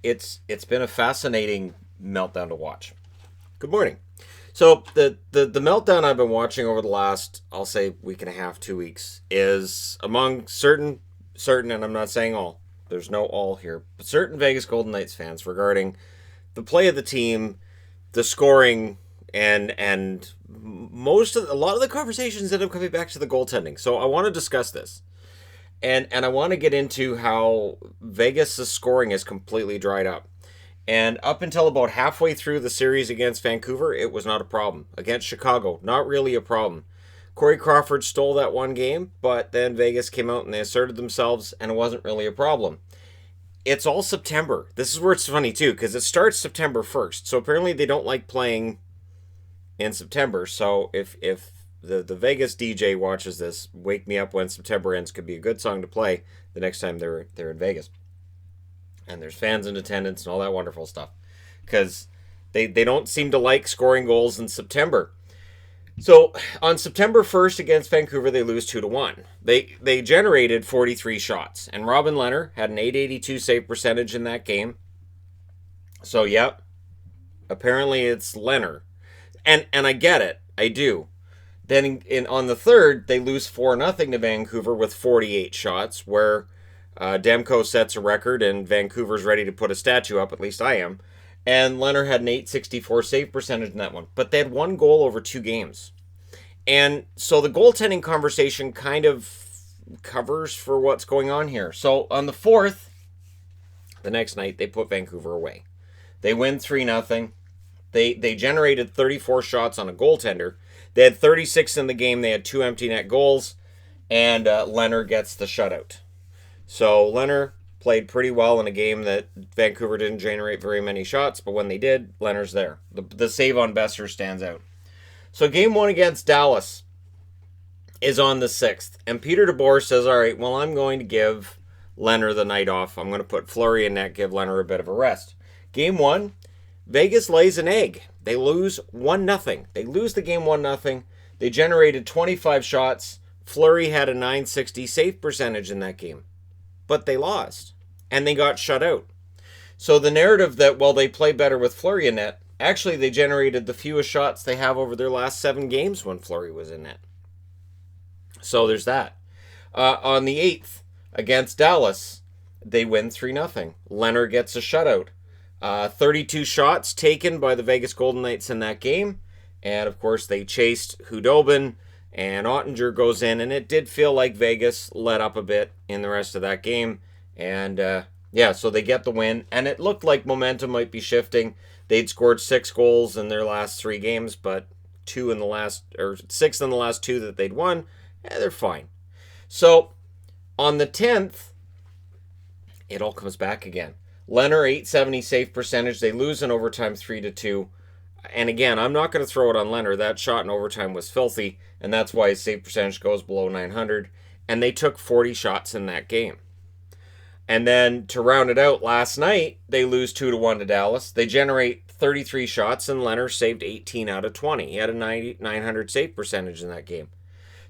It's been a fascinating meltdown to watch. Good morning. So the meltdown I've been watching over the last, I'll say, week and a half, 2 weeks, is among certain, and I'm not saying all. There's no all here, but certain Vegas Golden Knights fans regarding the play of the team, the scoring, and a lot of the conversations end up coming back to the goaltending. So I want to discuss this. And I want to get into how Vegas' scoring is completely dried up. And up until about halfway through the series against Vancouver, it was not a problem. Against Chicago, not really a problem. Corey Crawford stole that one game, but then Vegas came out and they asserted themselves, and it wasn't really a problem. It's all September. This is where it's funny, too, because it starts September 1st. So apparently they don't like playing in September. So if the Vegas DJ watches this, "Wake Me Up When September Ends" could be a good song to play the next time they're in Vegas. And there's fans in attendance and all that wonderful stuff. Because they don't seem to like scoring goals in September. So on September 1st against Vancouver, they lose 2-1. They generated 43 shots. And Robin Lehner had an 882 save percentage in that game. So, yep. Apparently it's Lehner. And I get it. I do. Then on the third, they lose 4-0 to Vancouver with 48 shots, where Demko sets a record and Vancouver's ready to put a statue up, at least I am. And Lehner had an 864 save percentage in that one. But they had one goal over 2 games. And so the goaltending conversation kind of covers for what's going on here. So on the fourth, the next night, they put Vancouver away. They win 3-0. They generated 34 shots on a goaltender. They had 36 in the game. They had 2 empty net goals. And Lehner gets the shutout. So Lehner played pretty well in a game that Vancouver didn't generate very many shots, but when they did, Lehner's there. The save on Besser stands out. So game 1 against Dallas is on the 6th, and Peter DeBoer says, all right, well, I'm going to give Lehner the night off. I'm going to put Fleury in net, give Lehner a bit of a rest. Game 1, Vegas lays an egg. They lose 1-0. They lose the game 1-0. They generated 25 shots. Fleury had a 960 save percentage in that game. But they lost, and they got shut out. So the narrative that, well, they play better with Fleury in net, actually they generated the fewest shots they have over their last 7 games when Fleury was in net. So there's that. On the 8th, against Dallas, they win 3-0. Lehner gets a shutout. 32 shots taken by the Vegas Golden Knights in that game. And, of course, they chased Hudobin, and Ottinger goes in, and it did feel like Vegas let up a bit in the rest of that game. And, so they get the win, and it looked like momentum might be shifting. They'd scored 6 goals in their last 3 games, but 6 in the last 2 that they'd won. They're fine. So, on the 10th, it all comes back again. Lehner, 870 save percentage. They lose in overtime 3-2. And again, I'm not going to throw it on Lehner. That shot in overtime was filthy, and that's why his save percentage goes below 900. And they took 40 shots in that game. And then to round it out, last night, they lose 2-1 to Dallas. They generate 33 shots, and Lehner saved 18 out of 20. He had a 900 save percentage in that game.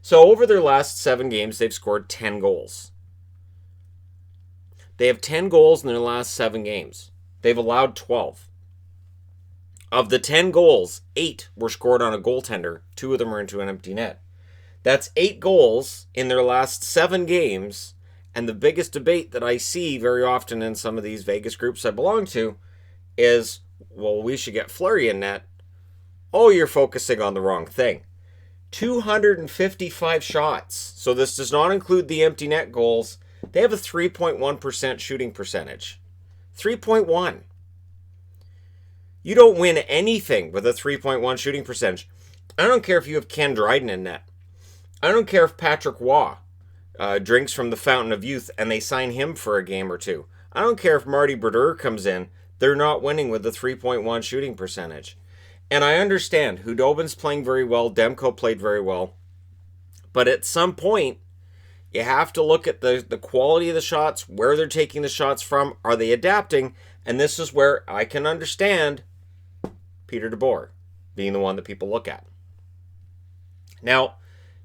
So over their last 7 games, they've scored 10 goals. They have 10 goals in their last 7 games. They've allowed 12. Of the 10 goals, 8 were scored on a goaltender. 2 of them are into an empty net. That's 8 goals in their last 7 games. And the biggest debate that I see very often in some of these Vegas groups I belong to is, well, we should get Fleury in net. Oh, you're focusing on the wrong thing. 255 shots. So this does not include the empty net goals. They have a 3.1% shooting percentage. 3.1. You don't win anything with a 3.1 shooting percentage. I don't care if you have Ken Dryden in net. I don't care if Patrick Waugh drinks from the fountain of youth and they sign him for a game or 2. I don't care if Marty Brodeur comes in. They're not winning with a 3.1 shooting percentage. And I understand Hudobin's playing very well. Demko played very well. But at some point, you have to look at the quality of the shots, where they're taking the shots from. Are they adapting? And this is where I can understand Peter DeBoer being the one that people look at. Now,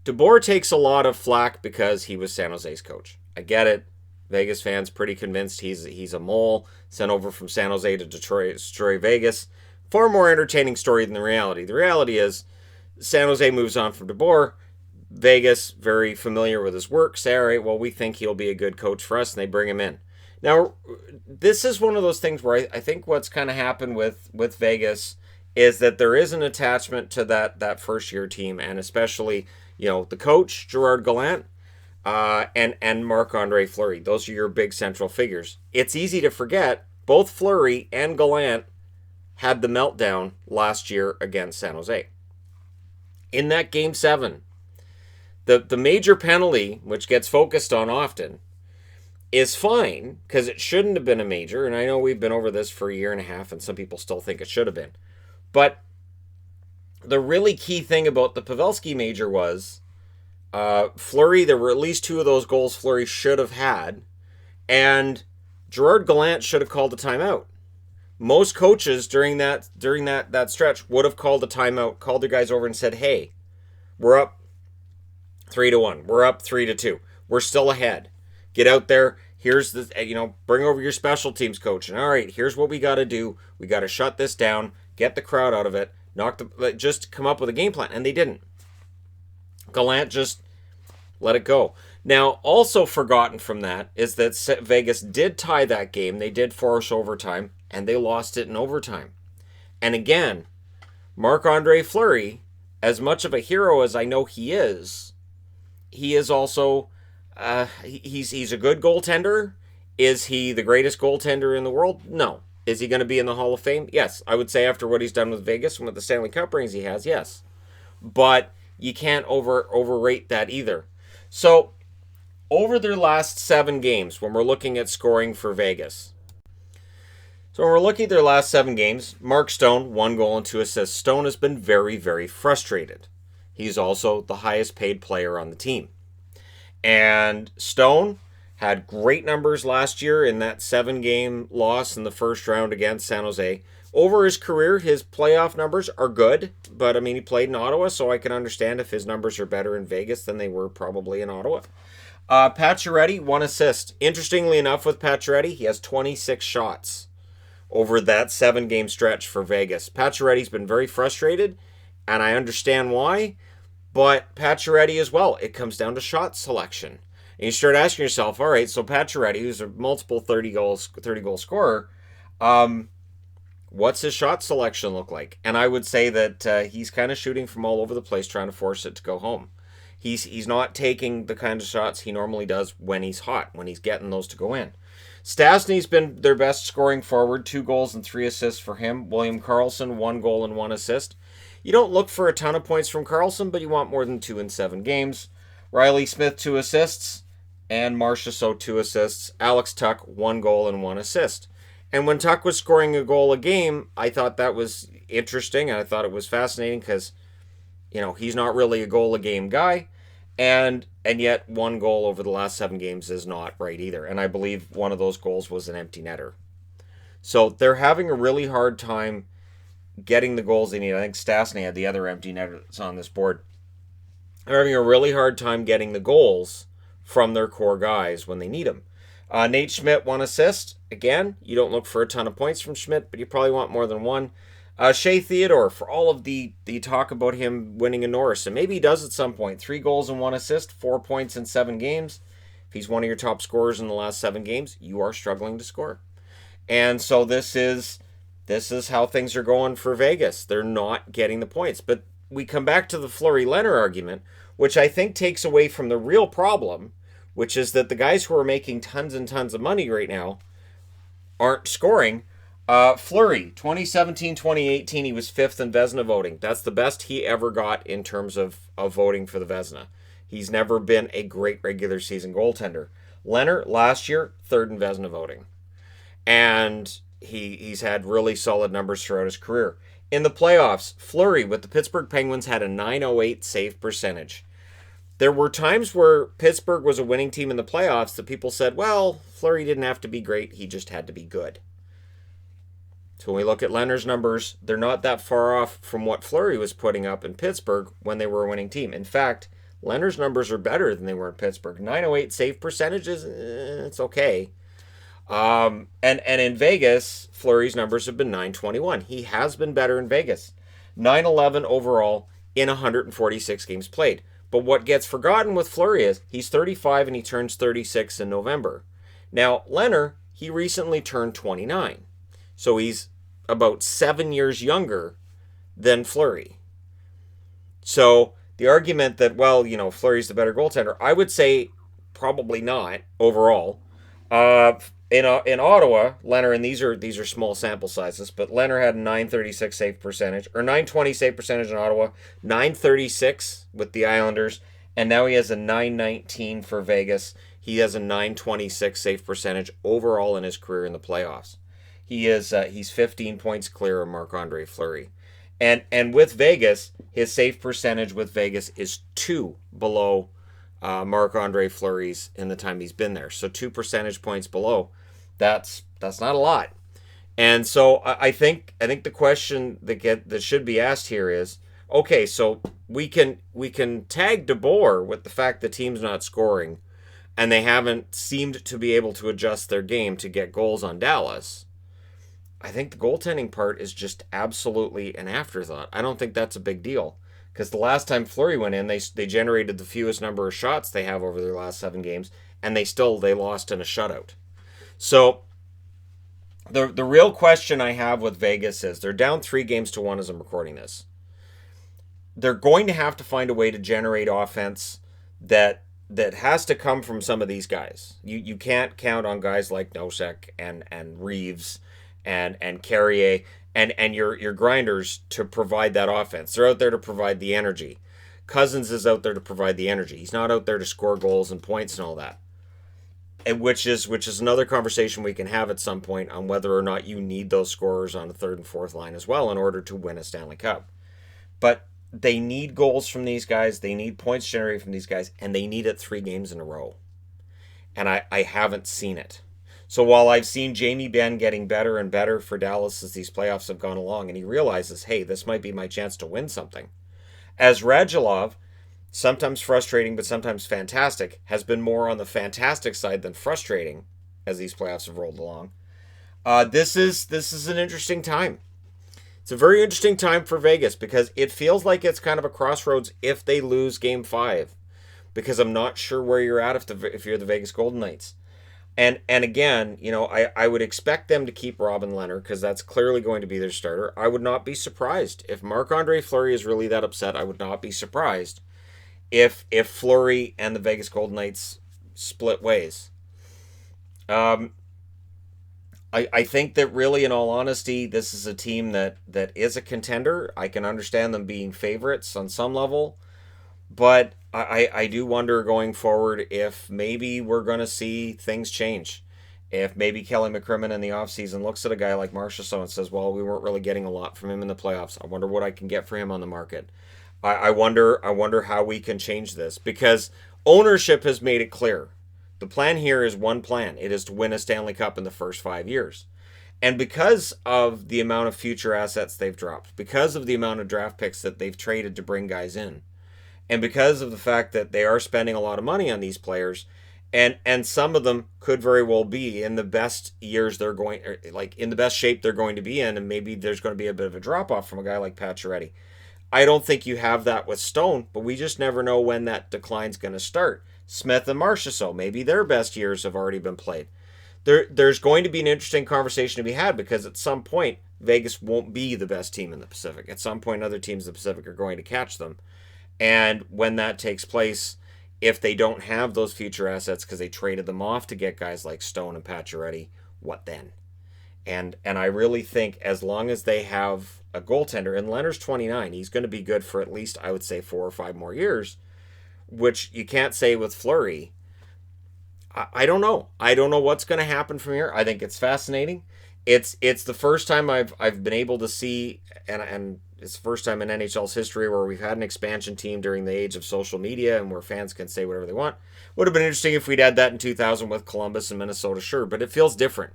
DeBoer takes a lot of flack because he was San Jose's coach. I get it. Vegas fans pretty convinced he's a mole sent over from San Jose to Detroit, destroy Vegas. Far more entertaining story than the reality. The reality is San Jose moves on from DeBoer. Vegas, very familiar with his work, say, all right, well, we think he'll be a good coach for us, and they bring him in. Now, this is one of those things where I think what's kind of happened with Vegas is that there is an attachment to that first-year team, and especially, the coach, Gerard Gallant, and Marc-Andre Fleury. Those are your big central figures. It's easy to forget, both Fleury and Gallant had the meltdown last year against San Jose. In that Game 7, the major penalty, which gets focused on often, is fine, because it shouldn't have been a major, and I know we've been over this for a year and a half, and some people still think it should have been. But the really key thing about the Pavelski major was Fleury, there were at least 2 of those goals Fleury should have had, and Gerard Gallant should have called a timeout. Most coaches during that stretch would have called a timeout, called their guys over and said, hey, we're up 3-1. We're up 3-2. We're still ahead. Get out there. Here's bring over your special teams coach. And all right, here's what we got to do. We got to shut this down, get the crowd out of it, just come up with a game plan. And they didn't. Gallant just let it go. Now, also forgotten from that is that Vegas did tie that game. They did force overtime, and they lost it in overtime. And again, Marc-Andre Fleury, as much of a hero as I know he is also, he's a good goaltender. Is he the greatest goaltender in the world? No. Is he going to be in the Hall of Fame? Yes. I would say after what he's done with Vegas and with the Stanley Cup rings he has, yes. But you can't overrate that either. So, over their last 7 games, when we're looking at scoring for Vegas. So when we're looking at their last 7 games, Mark Stone, 1 goal and 2 assists. Stone has been very, very frustrated. He's also the highest paid player on the team. And Stone had great numbers last year in that 7-game loss in the first round against San Jose. Over his career, his playoff numbers are good, but he played in Ottawa, so I can understand if his numbers are better in Vegas than they were probably in Ottawa. Pacioretty, 1 assist. Interestingly enough, with Pacioretty, he has 26 shots over that 7-game stretch for Vegas. Pacioretty's been very frustrated, and I understand why, but Pacioretty as well, it comes down to shot selection. And you start asking yourself, all right, so Pacioretty, who's a multiple 30-goal scorer, what's his shot selection look like? And I would say that he's kind of shooting from all over the place, trying to force it to go home. He's not taking the kind of shots he normally does when he's hot, when he's getting those to go in. Stastny's been their best scoring forward, 2 goals and 3 assists for him. William Karlsson, 1 goal and 1 assist. You don't look for a ton of points from Karlsson, but you want more than 2 in 7 games. Riley Smith, 2 assists. And Marchessault, 2 assists. Alex Tuch, 1 goal and 1 assist. And when Tuch was scoring a goal a game, I thought that was interesting. And I thought it was fascinating because, he's not really a goal a game guy. And yet 1 goal over the last 7 games is not right either. And I believe one of those goals was an empty netter. So they're having a really hard time getting the goals they need. I think Stastny had the other empty netters on this board. They're having a really hard time getting the goals from their core guys when they need them. Nate Schmidt, 1 assist. Again, you don't look for a ton of points from Schmidt, but you probably want more than 1. Shea Theodore, for all of the talk about him winning a Norris, and maybe he does at some point. 3 goals and 1 assist, 4 points in 7 games. If he's one of your top scorers in the last 7 games, you are struggling to score. And so this is how things are going for Vegas. They're not getting the points. But we come back to the Fleury Lehner argument, which I think takes away from the real problem, which is that the guys who are making tons and tons of money right now aren't scoring. Fleury, 2017-2018, he was 5th in Vezina voting. That's the best he ever got in terms of voting for the Vezina. He's never been a great regular season goaltender. Lehner, last year, 3rd in Vezina voting. And he's had really solid numbers throughout his career. In the playoffs, Fleury with the Pittsburgh Penguins had a .908 save percentage. There were times where Pittsburgh was a winning team in the playoffs that people said, well, Fleury didn't have to be great, he just had to be good. So when we look at Lehner's numbers, they're not that far off from what Fleury was putting up in Pittsburgh when they were a winning team. In fact, Lehner's numbers are better than they were in Pittsburgh. 908 save percentages, it's okay. And in Vegas, Fleury's numbers have been 921. He has been better in Vegas. 911 overall in 146 games played. But what gets forgotten with Fleury is he's 35 and he turns 36 in November. Now, Lehner, he recently turned 29. So he's about 7 years younger than Fleury. So the argument that, well, Fleury's the better goaltender, I would say probably not overall. In Ottawa, Lehner, and these are small sample sizes, but Lehner had a 936 save percentage, or 920 save percentage in Ottawa, 936 with the Islanders, and now he has a 919 for Vegas. He has a 926 save percentage overall in his career in the playoffs. He's 15 points clear of Marc-Andre Fleury. And with Vegas, his save percentage with Vegas is 2 below Marc-Andre Fleury's in the time he's been there. So 2 percentage points below. That's not a lot. And so I think the question that should be asked here is, okay, so we can tag DeBoer with the fact the team's not scoring and they haven't seemed to be able to adjust their game to get goals on Dallas. I think the goaltending part is just absolutely an afterthought. I don't think that's a big deal. Because the last time Fleury went in, they generated the fewest number of shots they have over their last 7 games, and they lost in a shutout. So the real question I have with Vegas is they're down 3-1 as I'm recording this. They're going to have to find a way to generate offense that has to come from some of these guys. You can't count on guys like Nosek and Reeves and Carrier and your grinders to provide that offense. They're out there to provide the energy. Cousins is out there to provide the energy. He's not out there to score goals and points and all that. And which is another conversation we can have at some point on whether or not you need those scorers on the third and fourth line as well in order to win a Stanley Cup. But they need goals from these guys. They need points generated from these guys, and they need it 3 games in a row. And I haven't seen it. So while I've seen Jamie Benn getting better and better for Dallas as these playoffs have gone along, and he realizes, hey, this might be my chance to win something. As Radulov, sometimes frustrating but sometimes fantastic, has been more on the fantastic side than frustrating as these playoffs have rolled along. This is an interesting time. It's a very interesting time for Vegas because it feels like it's kind of a crossroads if they lose Game 5. Because I'm not sure where you're at if you're the Vegas Golden Knights. And again, I would expect them to keep Robin Lehner because that's clearly going to be their starter. I would not be surprised. If Marc-Andre Fleury is really that upset, I would not be surprised if Fleury and the Vegas Golden Knights split ways. I think that really, in all honesty, this is a team that is a contender. I can understand them being favorites on some level. But I do wonder going forward if maybe we're going to see things change. If maybe Kelly McCrimmon in the offseason looks at a guy like Marchessault and says, well, we weren't really getting a lot from him in the playoffs. I wonder what I can get for him on the market. I wonder how we can change this. Because ownership has made it clear. The plan here is one plan. It is to win a Stanley Cup in the first 5 years. And because of the amount of future assets they've dropped, because of the amount of draft picks that they've traded to bring guys in, and because of the fact that they are spending a lot of money on these players, and some of them could very well be in the best years they're going, like in the best shape they're going to be in, and maybe there's going to be a bit of a drop-off from a guy like Pacioretty. I don't think you have that with Stone, but we just never know when that decline's going to start. Smith and Marchessault, maybe their best years have already been played. There's going to be an interesting conversation to be had because at some point, Vegas won't be the best team in the Pacific. At some point, other teams in the Pacific are going to catch them. And when that takes place, if they don't have those future assets because they traded them off to get guys like Stone and Pacioretty, what then? And I really think as long as they have a goaltender, and Lehner's 29, he's going to be good for at least, I would say, 4 or 5 more years, which you can't say with Fleury. I don't know. I don't know what's going to happen from here. I think it's fascinating. It's the first time I've been able to see, and it's the first time in NHL's history where we've had an expansion team during the age of social media and where fans can say whatever they want. Would have been interesting if we'd had that in 2000 with Columbus and Minnesota, sure, but it feels different.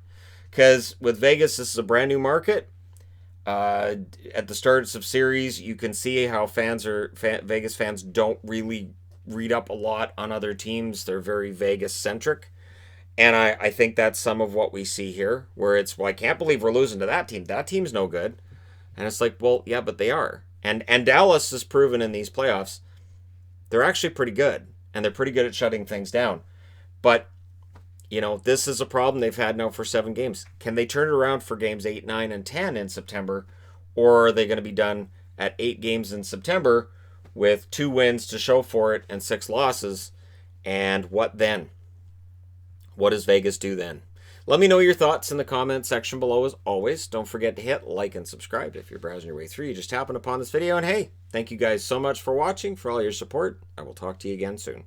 Because with Vegas, this is a brand new market. At the start of series, you can see how Vegas fans don't really read up a lot on other teams. They're very Vegas-centric. And I think that's some of what we see here, where it's, well, I can't believe we're losing to that team. That team's no good. And it's like, well, yeah, but they are. And Dallas has proven in these playoffs, they're actually pretty good. And they're pretty good at shutting things down. But, this is a problem they've had now for 7 games. Can they turn it around for games 8, 9, and 10 in September? Or are they going to be done at 8 games in September with 2 wins to show for it and 6 losses? And what then? What does Vegas do then? Let me know your thoughts in the comments section below as always. Don't forget to hit like and subscribe if you're browsing your way through. You just happened upon this video. And hey, thank you guys so much for watching, for all your support. I will talk to you again soon.